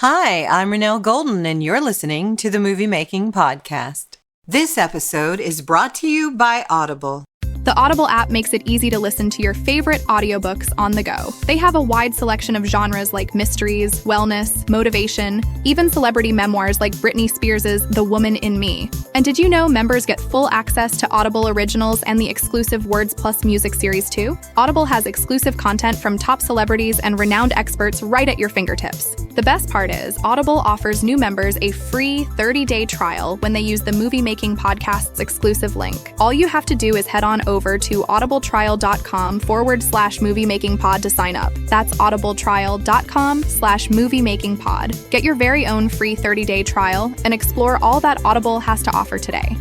Hi, I'm Renelle Golden, and you're listening to the Movie Making Podcast. This episode is brought to you by Audible. The Audible app makes it easy to listen to your favorite audiobooks on the go. They have a wide selection of genres like mysteries, wellness, motivation, even celebrity memoirs like Britney Spears' The Woman in Me. And did you know members get full access to Audible Originals and the exclusive Words Plus music series too? Audible has exclusive content from top celebrities and renowned experts right at your fingertips. The best part is, Audible offers new members a free 30-day trial when they use the Movie Making Podcast's exclusive link. All you have to do is head on over to audibletrial.com/moviemakingpod to sign up. That's audibletrial.com/moviemakingpod. Get your very own free 30-day trial and explore all that Audible has to offer today.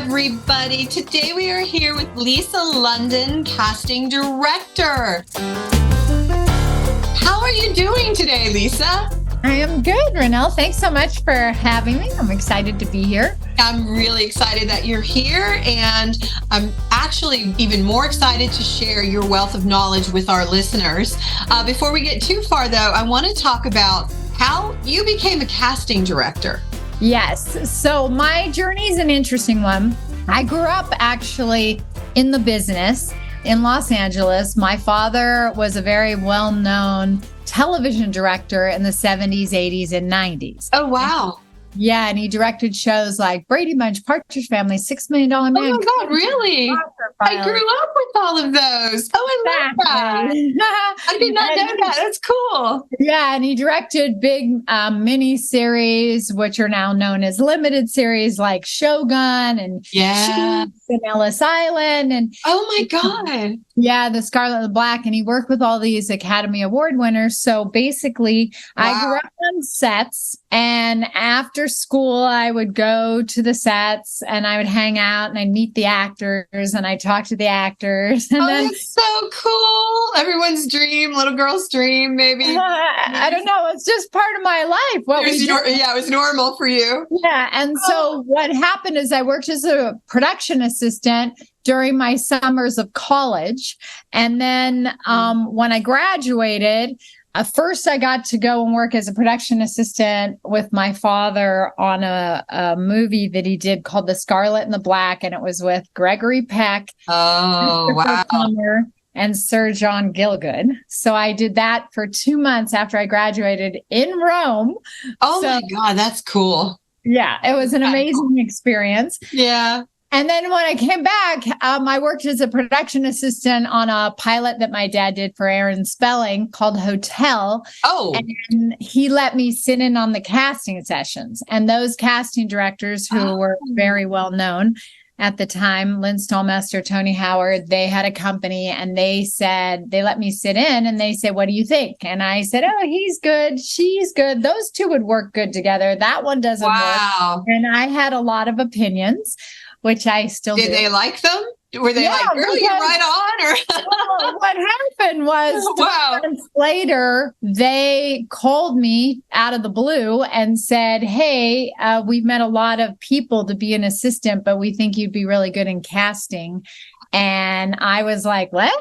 Everybody. Today we are here with Lisa London, casting director. How are you doing today, Lisa? I am good, Renelle. Thanks so much for having me. I'm excited to be here. I'm really excited that you're here, and I'm actually even more excited to share your wealth of knowledge with our listeners. Before we get too far, though, I want to talk about how you became a casting director. Yes. So my journey is an interesting one. I grew up actually in the business in Los Angeles. My father was a very well-known television director in the 70s, 80s, and 90s. Oh, wow. Yeah, and he directed shows like Brady Bunch, Partridge Family, $6 Million Man. Oh my God, really? I grew up with all of those. Oh, I love that. I did not know that. That's cool. Yeah, and he directed big mini series, which are now known as limited series, like Shogun and Sheets and Ellis Island. And oh my God. Yeah, The Scarlet and the Black. And he worked with all these Academy Award winners. So basically, I grew up on sets. And after school, I would go to the sets and I would hang out and I'd meet the actors and I'd talk to the actors. And that's so cool. Everyone's dream, little girl's dream, maybe. I don't know. It's just part of my life. It was normal for you. Yeah. And so what happened is I worked as a production assistant during my summers of college. And then when I graduated, first, I got to go and work as a production assistant with my father on a movie that he did called The Scarlet and the Black, and it was with Gregory Peck, and Sir John Gielgud. So I did that for 2 months after I graduated in Rome. Oh my God, that's cool. Yeah, it was an amazing experience. Yeah. And then when I came back, I worked as a production assistant on a pilot that my dad did for Aaron Spelling called Hotel. Oh. And he let me sit in on the casting sessions. And those casting directors who were very well known at the time, Lynn Stallmaster, Tony Howard, they had a company and they let me sit in and they said, "What do you think?" And I said, "Oh, he's good. She's good. Those two would work good together. That one doesn't work." And I had a lot of opinions, which I still do. Did they like them? Were they like, "Girl, you're right on"? Or well, what happened was 2 months later, they called me out of the blue and said, "Hey, we've met a lot of people to be an assistant, but we think you'd be really good in casting." And I was like, "What?"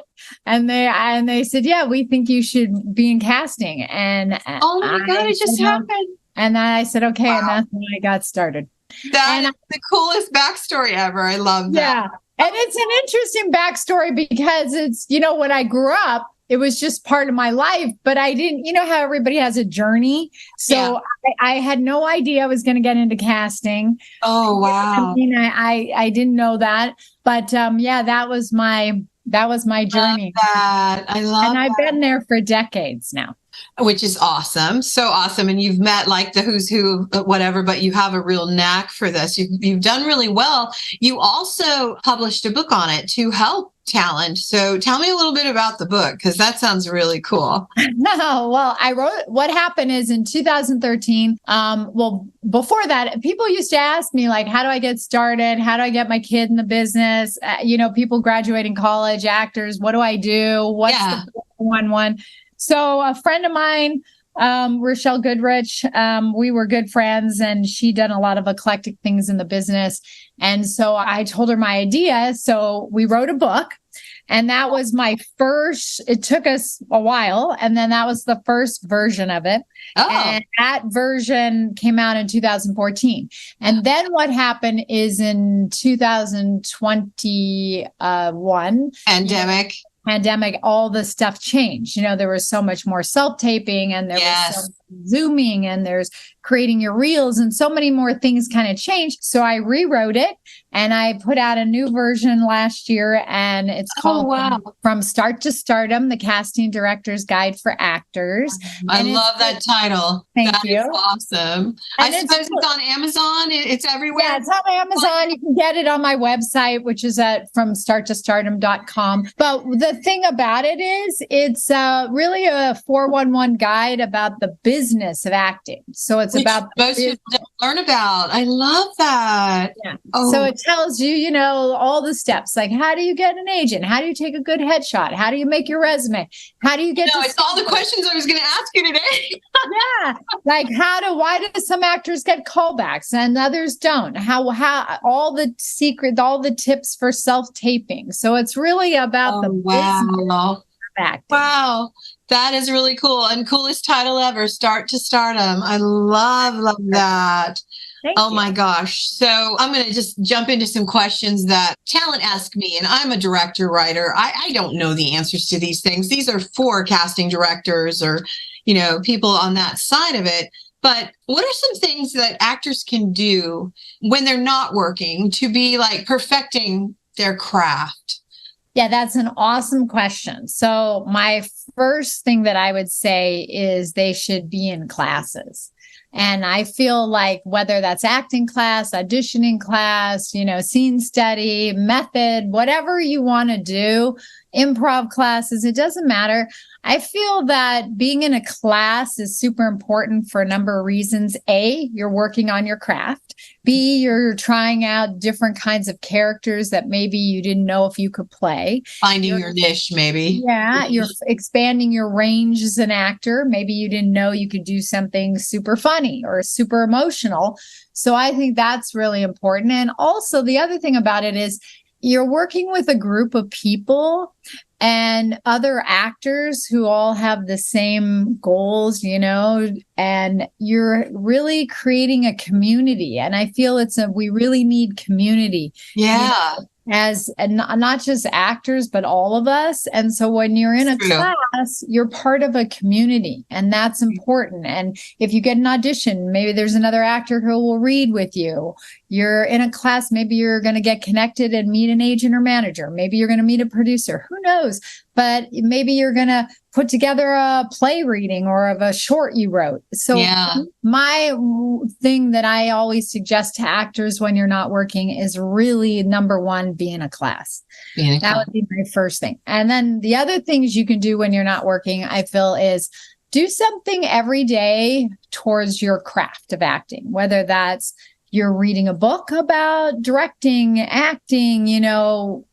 And they said, "Yeah, we think you should be in casting." And oh my God, it just happened. And I said, "Okay," and that's when I got started. That's the coolest backstory ever. I love that. Yeah. And it's an interesting backstory because it's, when I grew up, it was just part of my life, but I didn't, how everybody has a journey. So I had no idea I was going to get into casting. Oh, wow. I mean, I didn't know that, but that was my journey. I love that. And I've been there for decades now. which is awesome. So awesome. And you've met like the who's who, whatever, but you have a real knack for this. You've done really well. You also published a book on it to help talent. So tell me a little bit about the book, because that sounds really cool. No, well, I wrote, what happened is in 2013, well, before that, people used to ask me, like, how do I get started? How do I get my kid in the business? People graduating college, actors, what do I do? What's the 411? So a friend of mine, Rochelle Goodrich, we were good friends, and she'd done a lot of eclectic things in the business. And so I told her my idea. So we wrote a book, and that was my first. It took us a while, and then that was the first version of it. And that version came out in 2014. And then what happened is in 2021, pandemic, all the stuff changed. There was so much more self-taping, and there was so Zooming, and there's creating your reels, and so many more things kind of changed. So I rewrote it, and I put out a new version last year, and it's called From Start to Stardom, the Casting Director's Guide for Actors. I love that title. Thank you. Is awesome. I suppose it's on Amazon. It's everywhere. Yeah, it's on Amazon. You can get it on my website, which is at FromStartToStardom.com. But the thing about it is, it's really a 411 guide about the business of acting. So it's about most people don't learn about. I love that. Yeah. So it tells you, all the steps, like how do you get an agent? How do you take a good headshot? How do you make your resume? How do you get it's all the questions I was going to ask you today. Yeah. Like why do some actors get callbacks and others don't? How all the tips for self-taping. So it's really about the business of acting. Wow. That is really cool, and coolest title ever, Start to Stardom. I love that. Thank you. My gosh. So I'm going to just jump into some questions that talent ask me, and I'm a director writer. I don't know the answers to these things. These are for casting directors or, people on that side of it. But what are some things that actors can do when they're not working to be like perfecting their craft? Yeah, that's an awesome question. So my first thing that I would say is they should be in classes. And I feel like whether that's acting class, auditioning class, scene study, method, whatever you want to do, improv classes, it doesn't matter. I feel that being in a class is super important for a number of reasons. A, you're working on your craft. B, you're trying out different kinds of characters that maybe you didn't know if you could play. Finding your niche, maybe. Yeah, you're expanding your range as an actor. Maybe you didn't know you could do something super funny or super emotional. So I think that's really important. And also the other thing about it is you're working with a group of people and other actors who all have the same goals, and you're really creating a community. And I feel we really need community. Yeah. As not just actors, but all of us. And so when you're in a class, you're part of a community, and that's important. And if you get an audition, maybe there's another actor who will read with you. You're in a class, maybe you're going to get connected and meet an agent or manager. Maybe you're going to meet a producer. Who knows? But maybe you're going to put together a play reading or of a short you wrote. So my thing that I always suggest to actors when you're not working is really, number one, be in a class. That would be my first thing. And then the other things you can do when you're not working, I feel, is do something every day towards your craft of acting, whether that's you're reading a book about directing, acting,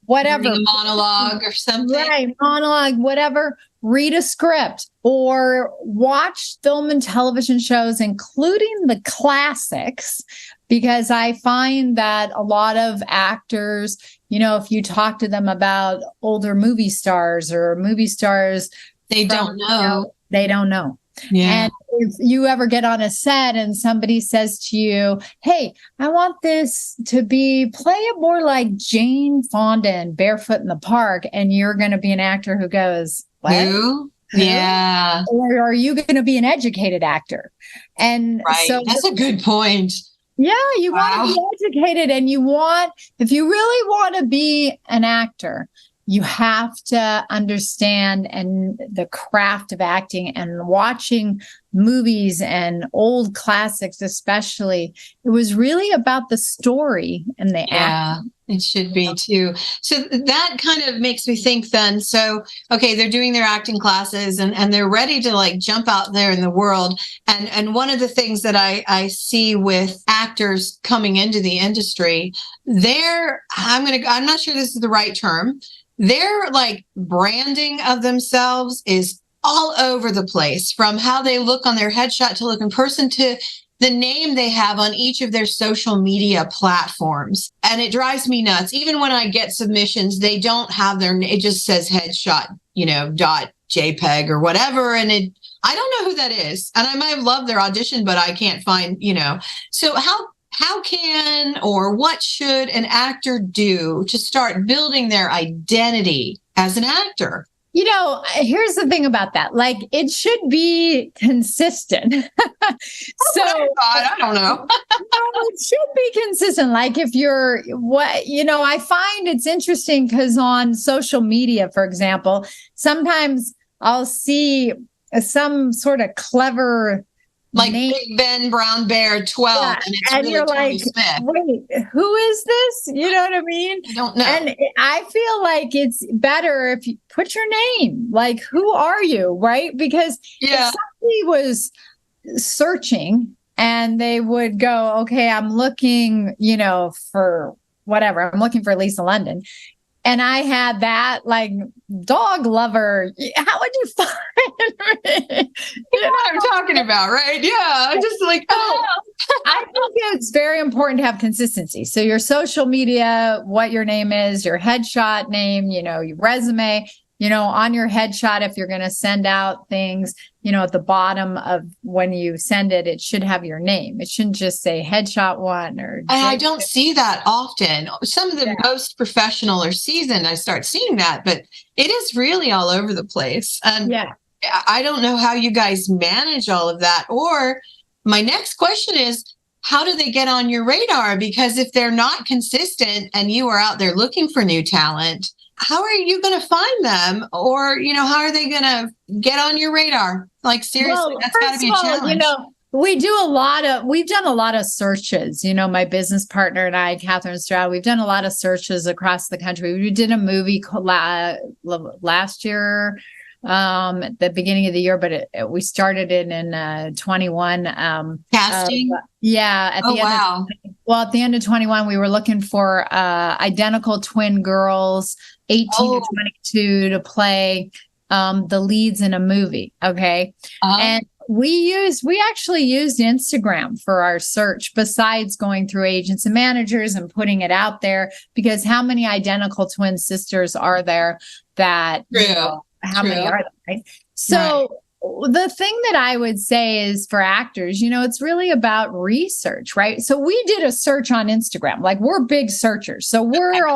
whatever. Reading a monologue or something. Right, monologue, whatever. Read a script or watch film and television shows, including the classics, because I find that a lot of actors, if you talk to them about older movie stars, they don't know. They don't know. Yeah. And if you ever get on a set and somebody says to you, hey, I want this to play it more like Jane Fonda in Barefoot in the Park, and you're going to be an actor who goes, what? Who? Yeah. Or are you going to be an educated actor? And so that's a good point. Yeah, you want to be educated, and if you really want to be an actor, you have to understand and the craft of acting and watching movies and old classics, especially. It was really about the story and the acting. It should be too. So that kind of makes me think then, so, okay, they're doing their acting classes and they're ready to like jump out there in the world. And one of the things that I see with actors coming into the industry, I'm not sure this is the right term. Their like branding of themselves is all over the place, from how they look on their headshot to look in person to the name they have on each of their social media platforms. And it drives me nuts. Even when I get submissions, they don't have it just says headshot, .jpeg or whatever. And I don't know who that is. And I might have loved their audition, but I can't find, So how can or what should an actor do to start building their identity as an actor? Here's the thing about that. Like, it should be consistent. I don't know. It should be consistent. Like, if I find it's interesting because on social media, for example, sometimes I'll see some sort of clever like name. Big Ben Brown Bear 12, yeah. And really you're Tony like, Smith. Wait, who is this? You know what I mean? I don't know. And I feel like it's better if you put your name. Like, who are you, right? Because if somebody was searching and they would go, okay, I'm looking, for whatever. I'm looking for Lisa London. And I had that like dog lover. How would you find me? You know what I'm talking about, right? Yeah. I'm just like, I think it's very important to have consistency. So your social media, what your name is, your headshot name, your resume, on your headshot, if you're going to send out things, at the bottom of when you send it, it should have your name. It shouldn't just say headshot one or. And I don't see that often. Some of the most professional or seasoned, I start seeing that, but it is really all over the place. And I don't know how you guys manage all of that. Or my next question is, how do they get on your radar? Because if they're not consistent and you are out there looking for new talent, how are you going to find them? Or, how are they going to get on your radar? Like, seriously, that's got to be a challenge. We've done a lot of searches, my business partner and I, Catherine Stroud, we've done a lot of searches across the country. We did a movie last year, at the beginning of the year, but we started it in 21. Casting? At the end of 21, we were looking for identical twin girls, 18 to 22, to play the leads in a movie. Okay. And we actually used Instagram for our search, besides going through agents and managers and putting it out there, because how many identical twin sisters are there that, how many are there, right? So the thing that I would say is, for actors, it's really about research, right? So we did a search on Instagram. Like, we're big searchers. So we're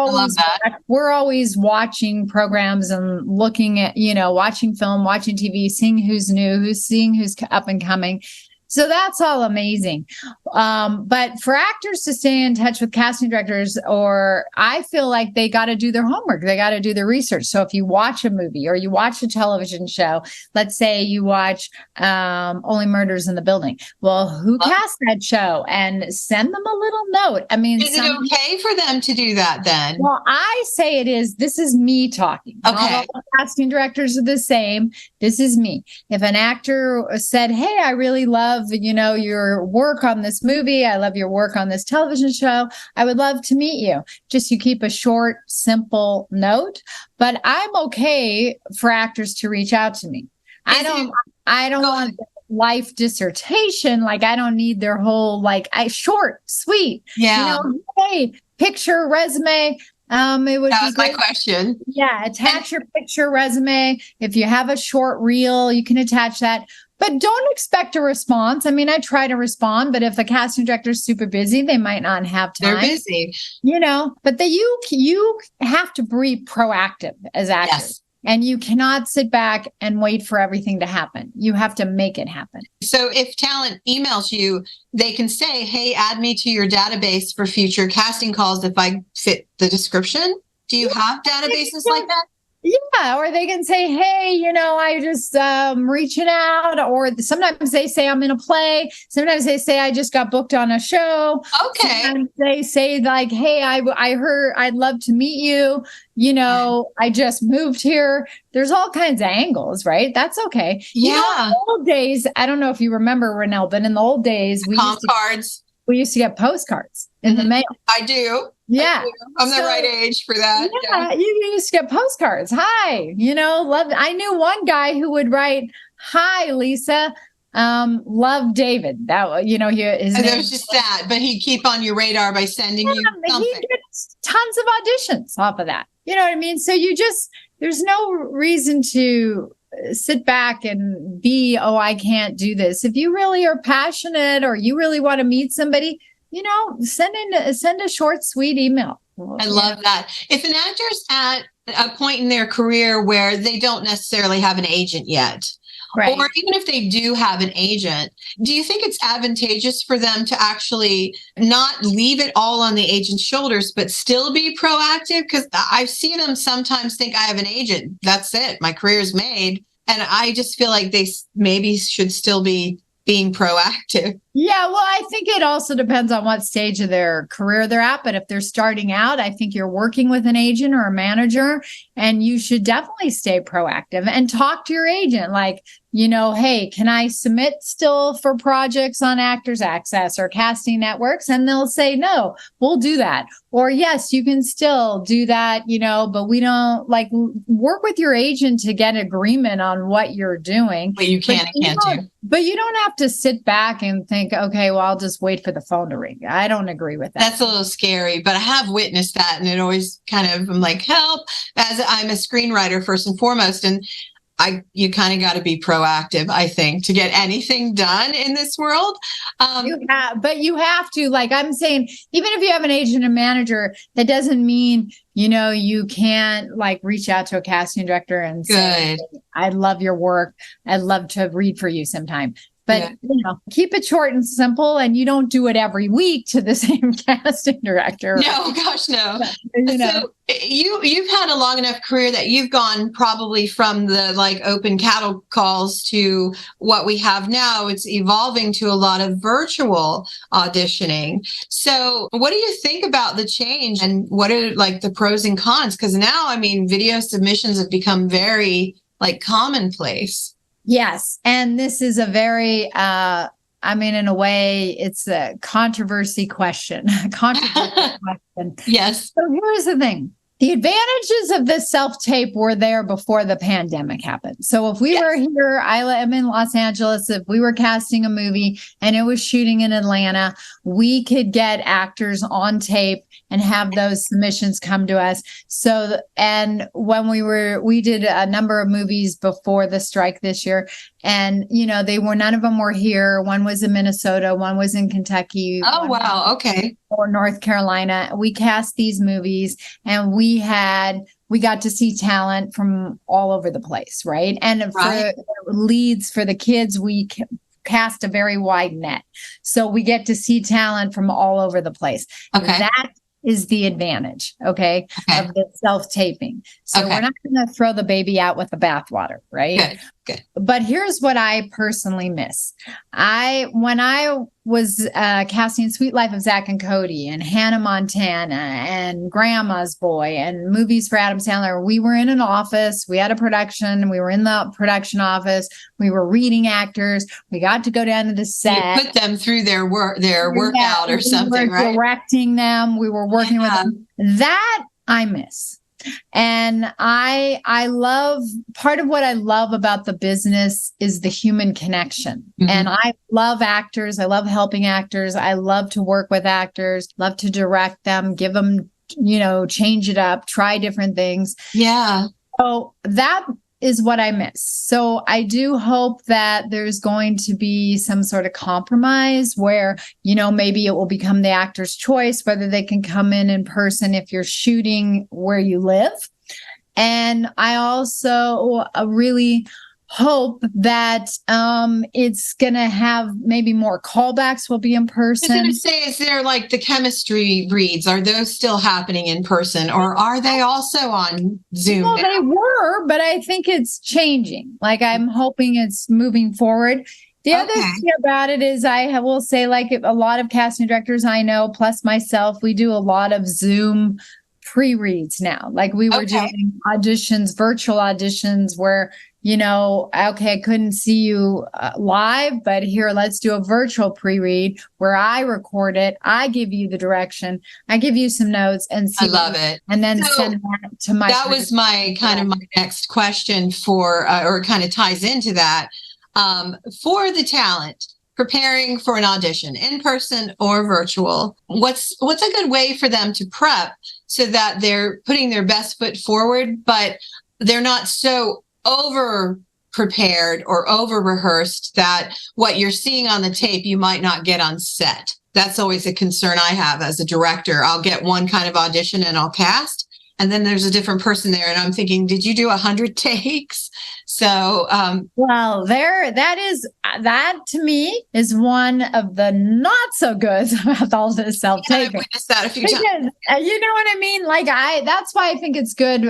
always watching programs and looking at, watching film, watching TV, seeing who's new, seeing who's up and coming. So that's all amazing. But for actors to stay in touch with casting directors, I feel like they got to do their homework. They got to do their research. So if you watch a movie or you watch a television show, let's say you watch Only Murders in the Building. Well, who cast that show? And send them a little note. I mean, is it okay for them to do that then? Well, I say it is. This is me talking. Okay. All the casting directors are the same. This is me. If an actor said, hey, I really love your work on this movie, I love your work on this television show, I would love to meet you. Just you keep a short, simple note. But I'm okay for actors to reach out to me. I don't want life dissertation. Like, I don't need their whole, short, sweet, hey, picture, resume. It would that be was great. My question. Yeah, attach your picture, resume. If you have a short reel, you can attach that. But don't expect a response. I mean, I try to respond, but if the casting director is super busy, they might not have time. They're busy. But you have to be proactive as actors. Yes. And you cannot sit back and wait for everything to happen. You have to make it happen. So if talent emails you, they can say, hey, add me to your database for future casting calls if I fit the description. Do you have databases like that? Yeah, or they can say, hey, I just reaching out, or sometimes they say I'm in a play. Sometimes they say I just got booked on a show. Okay. Sometimes they say like, hey, I heard I'd love to meet you. I just moved here. There's all kinds of angles, right? That's okay. In the old days, I don't know if you remember, Renelle, but in the old days, we used to get postcards in the mail. I do. Yeah. I'm the right age for that. Yeah, you used to get postcards. Hi, love. I knew one guy who would write, "Hi, Lisa, love David." That his name. There was just that, but he'd keep on your radar by sending you something. He gets tons of auditions off of that. You know what I mean? So there's no reason to sit back and I can't do this. If you really are passionate or you really want to meet somebody, send a short, sweet email. I love that. If an actor's at a point in their career where they don't necessarily have an agent yet, right, or even if they do have an agent, do you think it's advantageous for them to actually not leave it all on the agent's shoulders, but still be proactive? Because I see them sometimes think, I have an agent. That's it. My career's made. And I just feel like they maybe should still be being proactive. Yeah, well, I think it also depends on what stage of their career they're at. But if they're starting out, I think you're working with an agent or a manager, and you should definitely stay proactive and talk to your agent. Like, hey, can I submit still for projects on Actors Access or casting networks? And they'll say, no, we'll do that. Or yes, you can still do that, but we don't work with your agent to get agreement on what you're doing. What you can and can't do. But you don't have to sit back and think, okay, well, I'll just wait for the phone to ring. I don't agree with that. That's a little scary, but I have witnessed that. And it always I'm like, help, as I'm a screenwriter first and foremost. And you kind of got to be proactive, I think, to get anything done in this world. But you have to, like I'm saying, even if you have an agent and manager, that doesn't mean, you can't reach out to a casting director and say, I love your work. I'd love to read for you sometime. But keep it short and simple, and you don't do it every week to the same casting director. No, gosh, no. So you've had a long enough career that you've gone probably from the open cattle calls to what we have now. It's evolving to a lot of virtual auditioning. So what do you think about the change, and what are the pros and cons? Because now, video submissions have become very commonplace. Yes. And this is a very, in a way, it's a controversy question. Yes. So here's the thing. The advantages of this self-tape were there before the pandemic happened. So if we were here, I am in Los Angeles, if we were casting a movie and it was shooting in Atlanta, we could get actors on tape and have those submissions come to us. So, and when we did a number of movies before the strike this year, and, none of them were here. One was in Minnesota, one was in Kentucky. Oh, wow. Okay. Or North Carolina. We cast these movies, and we got to see talent from all over the place. Right. And for leads for the kids, we cast a very wide net. So we get to see talent from all over the place. Okay. That is the advantage, of the self-taping. So we're not going to throw the baby out with the bathwater, right? Good. But here's what I personally miss. When I was casting Sweet Life of Zack and Cody and Hannah Montana and Grandma's Boy and movies for Adam Sandler, we were in an office. We had a production. We were in the production office. We were reading actors. We got to go down to the set. You put them through their workout or something, right? Directing them. We were working with them. That I miss. And I love, part of what I love about the business is the human connection. Mm-hmm. And I love actors. I love helping actors. I love to work with actors, love to direct them, give them, change it up, try different things. Yeah. So that is what I miss. So I do hope that there's going to be some sort of compromise where, maybe it will become the actor's choice, whether they can come in person if you're shooting where you live. And I also really hope that it's going to have maybe more callbacks will be in I was person. going to say, is there like the chemistry reads? Are those still happening in person, or are they also on Zoom? Well, now? they were, but I think it's changing. Like I'm hoping it's moving forward. The other thing about it is will say, like a lot of casting directors I know, plus myself, we do a lot of Zoom pre-reads now. Like we were doing auditions, virtual auditions where, okay, I couldn't see you live, but here, let's do a virtual pre-read where I record it. I give you the direction. I give you some notes and see. I love it. And then send that to my. That was my my next question or kind of ties into that. For the talent preparing for an audition, in person or virtual, what's a good way for them to prep so that they're putting their best foot forward, but they're not so over prepared or over rehearsed that what you're seeing on the tape you might not get on set? That's always a concern I have as a director. I'll get one kind of audition and I'll cast, and then there's a different person there, and I'm thinking, did you do 100 takes? So, well, that to me is one of the not so good about all this self-taping. I've witnessed that a few times. You know what I mean? Like that's why I think it's good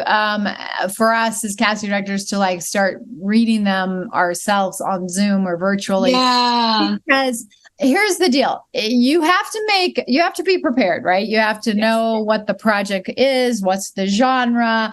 for us as casting directors to like start reading them ourselves on Zoom or virtually. Yeah. Because here's the deal. You have to be prepared, right? You have to know what the project is, what's the genre,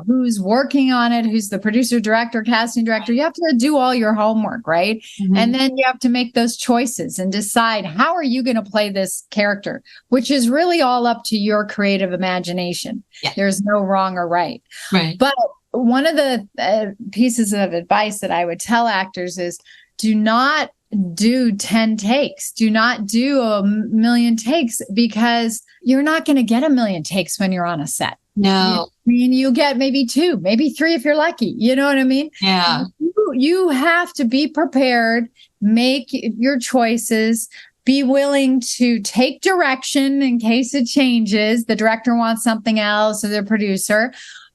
who's working on it, who's the producer, director, casting director. You have to do all your homework, right? Mm-hmm. And then you have to make those choices and decide how are you going to play this character, which is really all up to your creative imagination. Yeah. There's no wrong or right. Right. But one of the pieces of advice that I would tell actors is do not do 10 takes. Do not do 1,000,000 takes because you're not going to get 1,000,000 takes when you're on a set. No. You get maybe 2, maybe 3 if you're lucky. You know what I mean? Yeah. You have to be prepared, make your choices, be willing to take direction in case it changes. The director wants something else or the producer.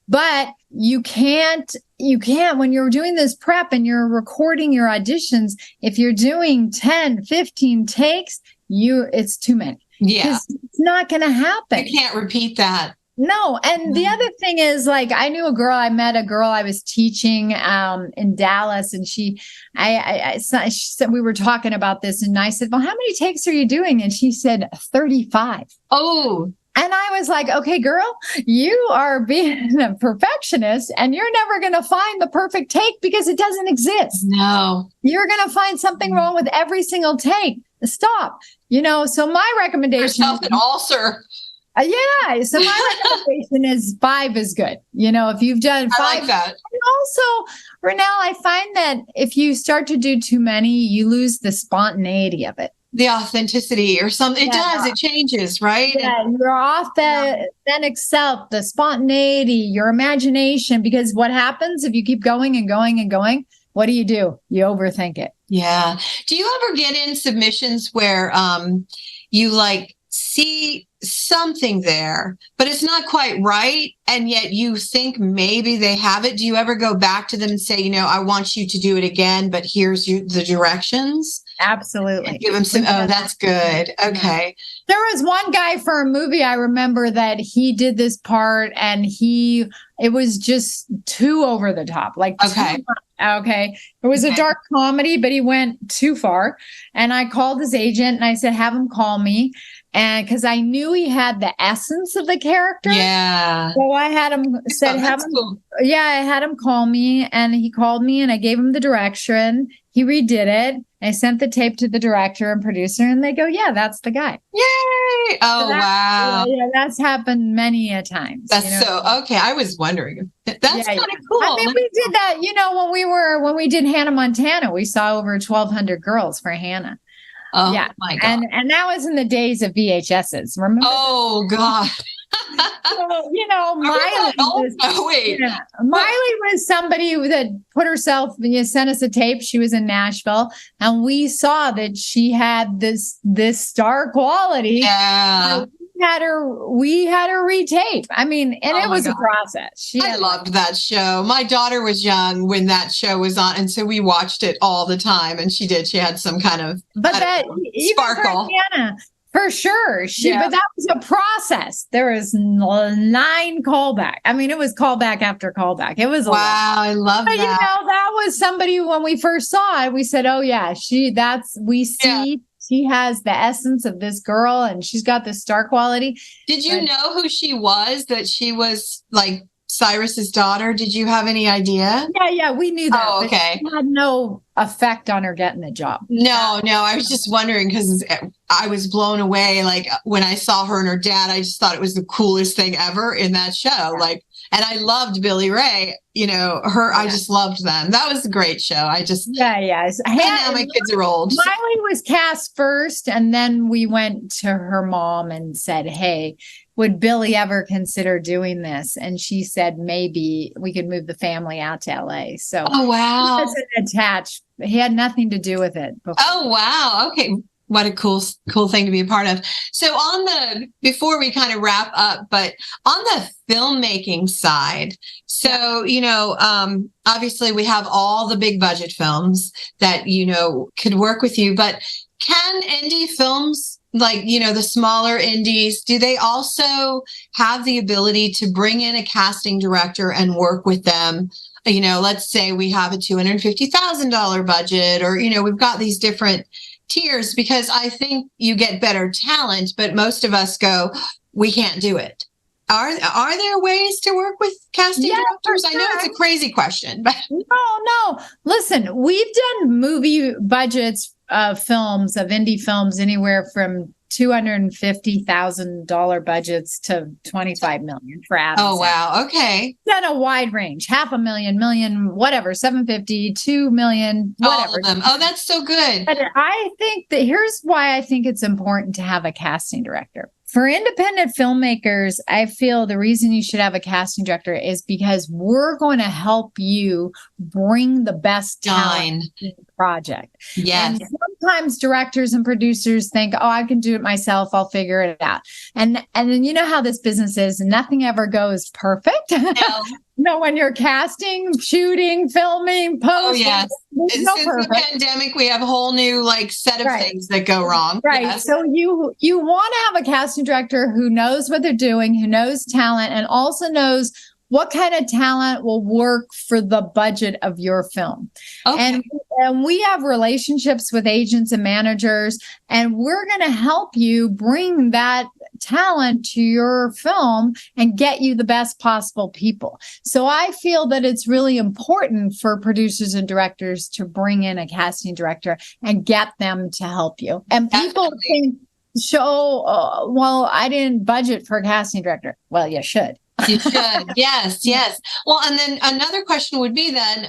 But you can't, when you're doing this prep and you're recording your auditions, if you're doing 10, 15 takes, it's too many. Yeah. It's not going to happen. You can't repeat that. No. And the other thing is, like, I met a girl I was teaching in Dallas, and she said, we were talking about this, and I said, well, how many takes are you doing? And she said 35. Oh. And I was like, okay, girl, you are being a perfectionist and you're never going to find the perfect take because it doesn't exist. No. You're going to find something wrong with every single take. Stop. So my recommendation yourself an ulcer. Yeah. So my recommendation is 5 is good. If you've done 5. I like that. And also, Renelle, I find that if you start to do too many, you lose the spontaneity of it. The authenticity or something. It does. It changes, right? Yeah, your authentic self, the spontaneity, your imagination. Because what happens if you keep going and going and going? What do? You overthink it. Yeah. Do you ever get in submissions where you see something there, but it's not quite right, and yet you think maybe they have it? Do you ever go back to them and say, I want you to do it again, but here's the directions? Absolutely. And give them some. Oh, that's good. Okay. There was one guy for a movie I remember that he did this part, and it was just too over the top. Okay. It was a dark comedy, but he went too far. And I called his agent and I said, have him call me. And because I knew he had the essence of the character. Yeah. So I had him I had him call me, and he called me, and I gave him the direction. He redid it. I sent the tape to the director and producer, and they go, yeah, that's the guy. Yay. Oh, wow. Yeah, that's happened many a times. That's okay. I was wondering. That's kind of cool. I mean, we did that, when we did Hannah Montana, we saw over 1,200 girls for Hannah. Oh, yeah. My God. And that was in the days of VHSs. Remember? Oh, God. So, Miley was somebody that put herself, sent us a tape. She was in Nashville, and we saw that she had this star quality. Yeah. we had her retape. I mean, and it was a God. process. I loved that show. My daughter was young when that show was on, and so we watched it all the time. And she had some kind of sparkle. For sure. But that was a process. There was 9 callback. I mean, it was callback after callback. It was a lot. I love that. That was somebody when we first saw it, we said, oh yeah, she has the essence of this girl and she's got the star quality. Did you know who she was? That she was like Cyrus's daughter? Did you have any idea? Yeah, we knew that. Oh, okay. It had no effect on her getting the job. No, I was just wondering because I was blown away. Like when I saw her and her dad, I just thought it was the coolest thing ever in that show. Like, and I loved Billy Ray, I just loved them. That was a great show. I just, now my kids are old. Miley was cast first, and then we went to her mom and said, hey, would Billy ever consider doing this? And she said, maybe we could move the family out to LA. So, oh, wow. He wasn't attached. He had nothing to do with it before. Oh, wow. Okay. What a cool thing to be a part of. So before we kind of wrap up, but on the filmmaking side, so, obviously we have all the big budget films that, could work with you, but can indie films, like, the smaller indies, do they also have the ability to bring in a casting director and work with them? Let's say we have a $250,000 budget, or, we've got these different tiers, because I think you get better talent, but most of us go, we can't do it. Are there ways to work with casting directors? Sure. I know it's a crazy question, but no. Listen, we've done movie budgets of films, of indie films, anywhere from $250,000 budgets to $25 million for Adam. Oh, wow. Okay. Then a wide range, $500,000, million, whatever, $750,000, $2 million, whatever. All of them. Oh, that's so good. But I think that here's why I think it's important to have a casting director. For independent filmmakers, I feel the reason you should have a casting director is because we're going to help you bring the best talent to the project. Yes. And sometimes directors and producers think, oh, I can do it myself. I'll figure it out. And then you know how this business is. Nothing ever goes perfect. No. When you're casting, shooting, filming, posting. Oh, yes. Since the pandemic, we have a whole new set of things that go wrong. Right. Yes. So you want to have a casting director who knows what they're doing, who knows talent, and also knows what kind of talent will work for the budget of your film. Okay. And we have relationships with agents and managers, and we're going to help you bring that talent to your film and get you the best possible people. So I feel that it's really important for producers and directors to bring in a casting director and get them to help you. And people think, well, I didn't budget for a casting director. Well, you should. You should. Yes. Well, and then another question would be then,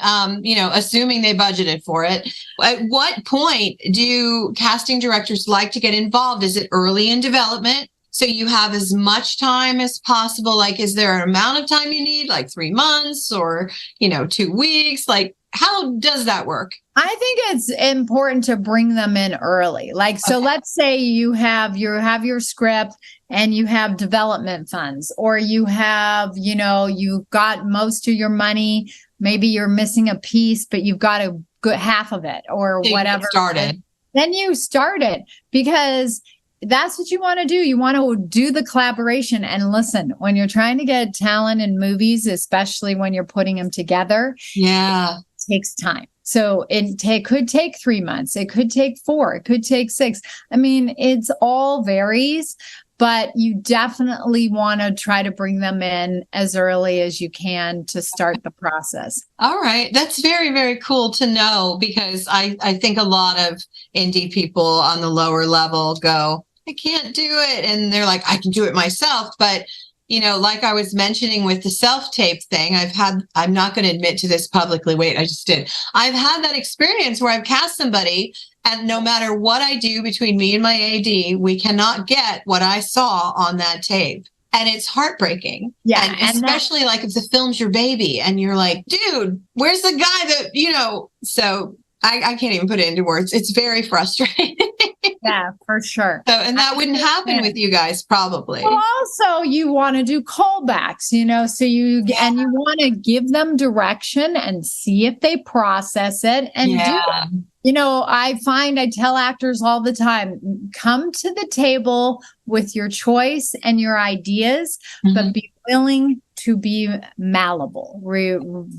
assuming they budgeted for it, at what point do casting directors like to get involved? Is it early in development? So you have as much time as possible? Like, is there an amount of time you need, like 3 months or, 2 weeks? Like, how does that work? I think it's important to bring them in early. So let's say you have your script and you have development funds, or you have, you've got most of your money. Maybe you're missing a piece, but you've got a good half of it or whatever. Then you start it, because that's what you want to do. You want to do the collaboration. And listen, when you're trying to get talent in movies, especially when you're putting them together, it takes time. So it could take 3 months. It could take 4. It could take 6. I mean, it's all varies, but you definitely want to try to bring them in as early as you can to start the process. All right. That's very, very cool to know, because I think a lot of indie people on the lower level go, I can't do it. And they're like, I can do it myself. But, like I was mentioning with the self-tape thing, I'm not going to admit to this publicly. Wait, I just did. I've had that experience where I've cast somebody, and no matter what I do between me and my AD, we cannot get what I saw on that tape. And it's heartbreaking. Yeah. And especially like if the film's your baby and you're like, dude, where's the guy that, so I can't even put it into words. It's very frustrating. Yeah, for sure. So, and that wouldn't happen with you guys, probably. Well, also, you want to do callbacks, so you want to give them direction and see if they process it and do it. I tell actors all the time, come to the table with your choice and your ideas, but be willing to be malleable,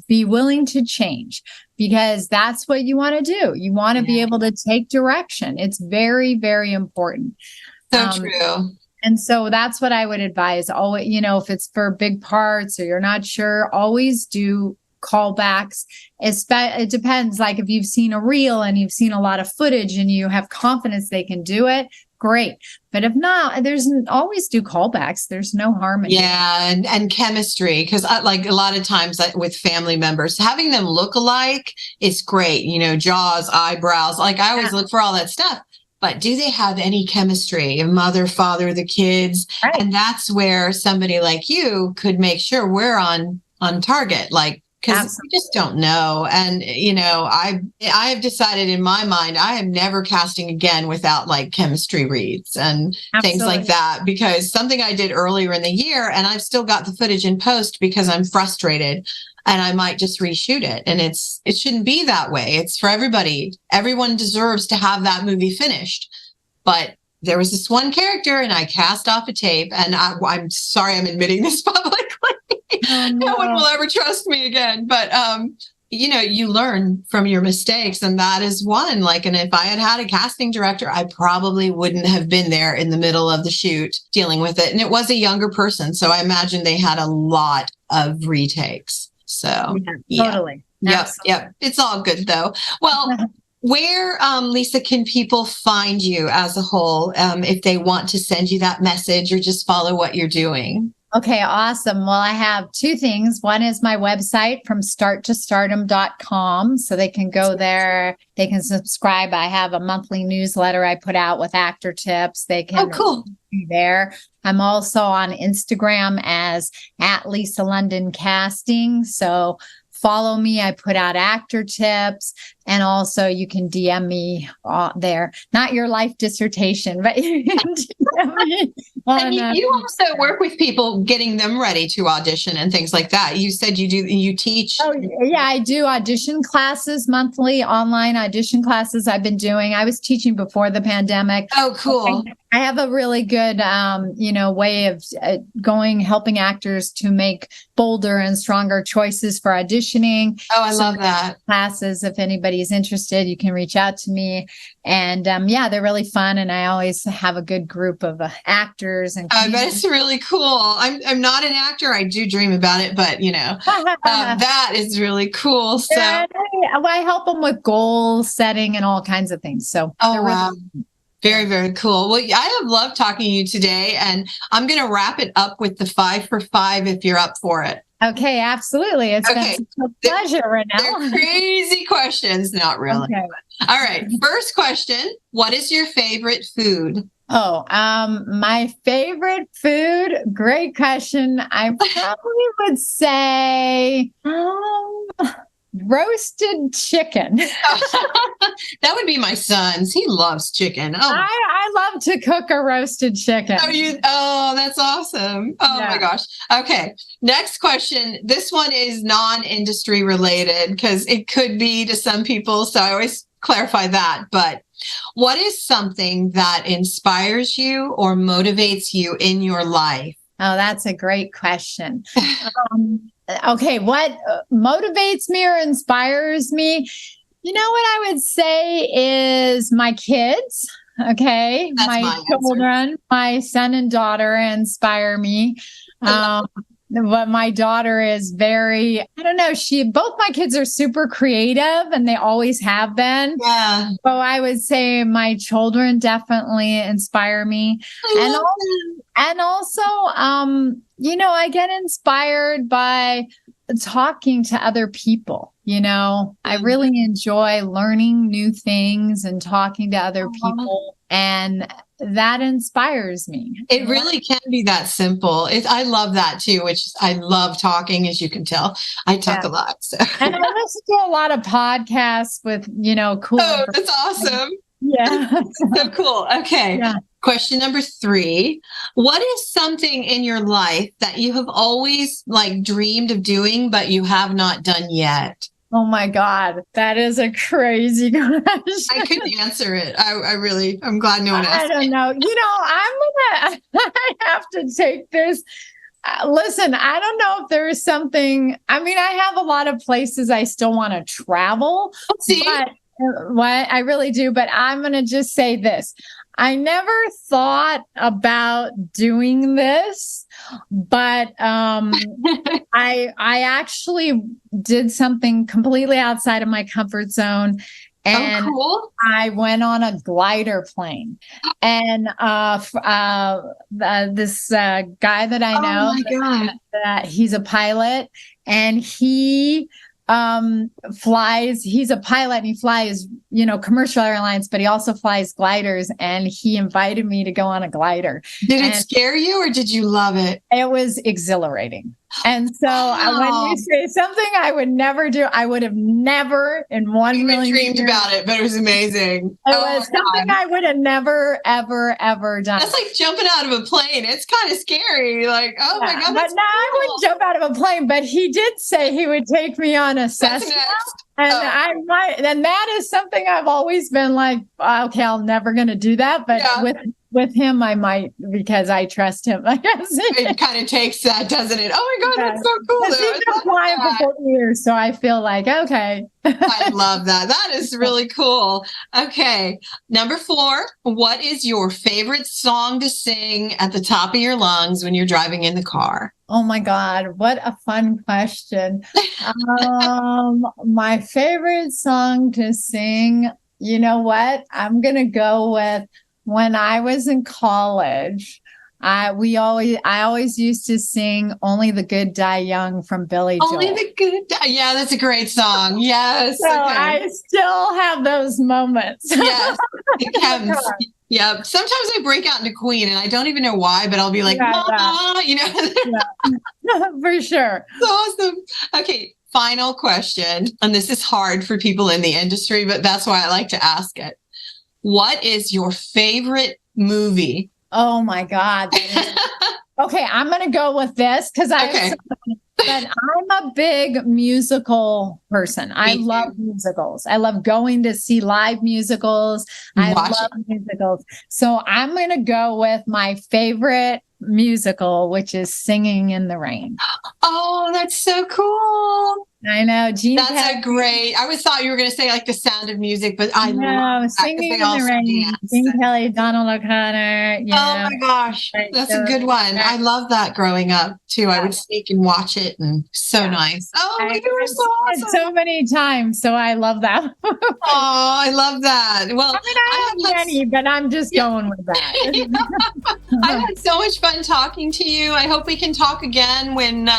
be willing to change, because that's what you want to do. You want to be able to take direction. It's very, very important. So true. And so that's what I would advise. Always, if it's for big parts or you're not sure, always do callbacks. It depends. Like if you've seen a reel and you've seen a lot of footage and you have confidence they can do it, great. But if not, always do callbacks. There's no harm in it. Yeah, and chemistry, because like a lot of times with family members, having them look alike is great. Jaws, eyebrows. Like I always look for all that stuff. But do they have any chemistry? Mother, father, the kids, right. And that's where somebody like you could make sure we're on target. Like. Because we just don't know. And, I have decided in my mind, I am never casting again without like chemistry reads and things like that, because something I did earlier in the year, and I've still got the footage in post because I'm frustrated and I might just reshoot it. And it shouldn't be that way. It's for everybody. Everyone deserves to have that movie finished. But there was this one character and I cast off a tape, and I'm sorry I'm admitting this publicly. Oh, no one will ever trust me again. But, you learn from your mistakes, and that is one. Like, and if I had a casting director, I probably wouldn't have been there in the middle of the shoot dealing with it. And it was a younger person. So I imagine they had a lot of retakes. So totally. Yep. It's all good though. Well, where, Lisa, can people find you as a whole if they want to send you that message or just follow what you're doing? Okay, awesome. Well, I have two things. One is my website from starttostardom.com. So they can go there. They can subscribe. I have a monthly newsletter I put out with actor tips. They can be there. I'm also on Instagram as @LisaLondonCasting. So follow me. I put out actor tips, and also you can DM me there. Not your life dissertation, but you can DM me. And you also work with people, getting them ready to audition and things like that. You said you teach. Oh, yeah, I do audition classes, monthly online audition classes I've been doing. I was teaching before the pandemic. Oh, cool. I have a really good, way of helping actors to make bolder and stronger choices for auditioning. Oh, I love that. Classes, if anybody's interested, you can reach out to me. And they're really fun. And I always have a good group of actors. And I bet it's really cool. I'm not an actor. I do dream about it, but that is really cool. So I help them with goal setting and all kinds of things. So wow. Very, very cool. Well, I have loved talking to you today, and I'm going to wrap it up with the 5 for 5 if you're up for it. Okay, absolutely. It's been such a pleasure, Renelle. They're crazy questions. Not really. Okay. All right. First question. What is your favorite food? Oh, my favorite food? Great question. I probably would say roasted chicken. That would be my son's. He loves chicken. Oh, I love to cook a roasted chicken. Oh, that's awesome. Oh my gosh. Okay. Next question. This one is non-industry related because it could be to some people. So I always clarify that. But what is something that inspires you or motivates you in your life? Oh, that's a great question. Okay, what motivates me or inspires me? You know what I would say is my kids. Okay, my children, my son and daughter inspire me. But my daughter is very, both my kids are super creative and they always have been. Yeah. So I would say my children definitely inspire me. And also, I get inspired by talking to other people. I really enjoy learning new things and talking to other people, and that inspires me. It really can be that simple. I love that too, I love talking, as you can tell. I talk a lot. So. And I listen to a lot of podcasts with, cool. Oh, that's awesome. Yeah. So cool. Okay. Yeah. Question number 3. What is something in your life that you have always like dreamed of doing, but you have not done yet? Oh my God. That is a crazy question. I couldn't answer it. I'm glad no one asked. I don't know. I have to take this. Listen, I don't know if there is something. I mean, I have a lot of places I still want to travel, See? but what I really do. But I'm going to just say this. I never thought about doing this, but I actually did something completely outside of my comfort zone. And cool. I went on a glider plane, and this guy that I know, Oh my God. that he's a pilot, and he flies. He's a pilot, and he flies, commercial airlines, but he also flies gliders. And he invited me to go on a glider. Did it scare you, or did you love it? It was exhilarating. And so when you say something I would never do, I would have never in 1 million dreamed years about it, but it was amazing. It was something I would have never, ever, ever done. That's like jumping out of a plane. It's kind of scary. Like, oh my God. But no, I wouldn't jump out of a plane. But he did say he would take me on a Cessna. And I might, and that is something I've always been like, okay, I'm never going to do that. But with him, I might, because I trust him. I guess it kind of takes that, doesn't it? Oh my God, that's so cool. He's been flying for 40 years, so I feel like, okay. I love that. That is really cool. Okay, number 4. What is your favorite song to sing at the top of your lungs when you're driving in the car? Oh my God, what a fun question. My favorite song to sing, you know what? I'm going to go with when I was in college. I always used to sing "Only the Good Die Young" from Billy Joel. Only the Good Die. Yeah, that's a great song. Yes. So I still have those moments. Yes, it comes. Yeah. Sometimes I break out into Queen, and I don't even know why, but I'll be like, "Mama," For sure. That's awesome. Okay. Final question, and this is hard for people in the industry, but that's why I like to ask it. What is your favorite movie? Oh my God. Okay, I'm going to go with this because but I'm a big musical person. I love musicals. I love going to see live musicals. I love musicals. So I'm going to go with my favorite musical, which is Singing in the Rain. Oh, that's so cool. I know. That's a great. I always thought you were going to say like The Sound of Music, but I love Singing in the Rain. Gene Kelly, Donald O'Connor. Oh my gosh, that's a good one. I love that growing up too. I would sneak and watch it, and so nice. Oh my gosh, so awesome. So many times, so I love that. Oh, I love that. Well, I mean, I have many, but I'm just going with that. I've had so much fun talking to you. I hope we can talk again when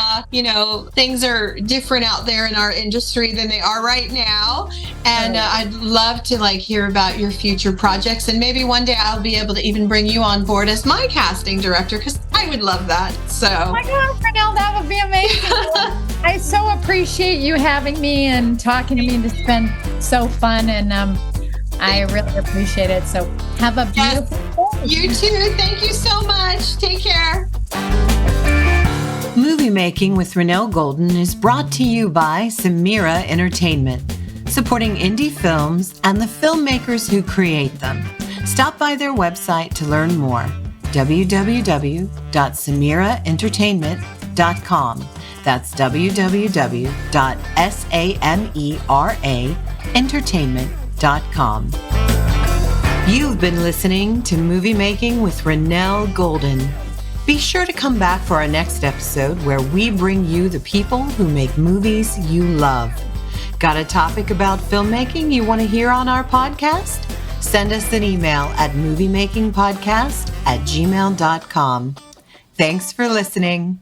things are different out there in our industry than they are right now. And I'd love to hear about your future projects, and maybe one day I'll be able to even bring you on board as my casting director, because I would love that. So oh my God, Renelle, that would be amazing. I so appreciate you having me and talking to me. This has been so fun, and I really appreciate it. So have a beautiful day. You too. Thank you so much. Take care. Movie Making with Renelle Golden is brought to you by Samira Entertainment, supporting indie films and the filmmakers who create them. Stop by their website to learn more. www.samiraentertainment.com. That's www.samiraentertainment.com. You've been listening to Movie Making with Renelle Golden. Be sure to come back for our next episode where we bring you the people who make movies you love. Got a topic about filmmaking you want to hear on our podcast? Send us an email at moviemakingpodcast@gmail.com. Thanks for listening.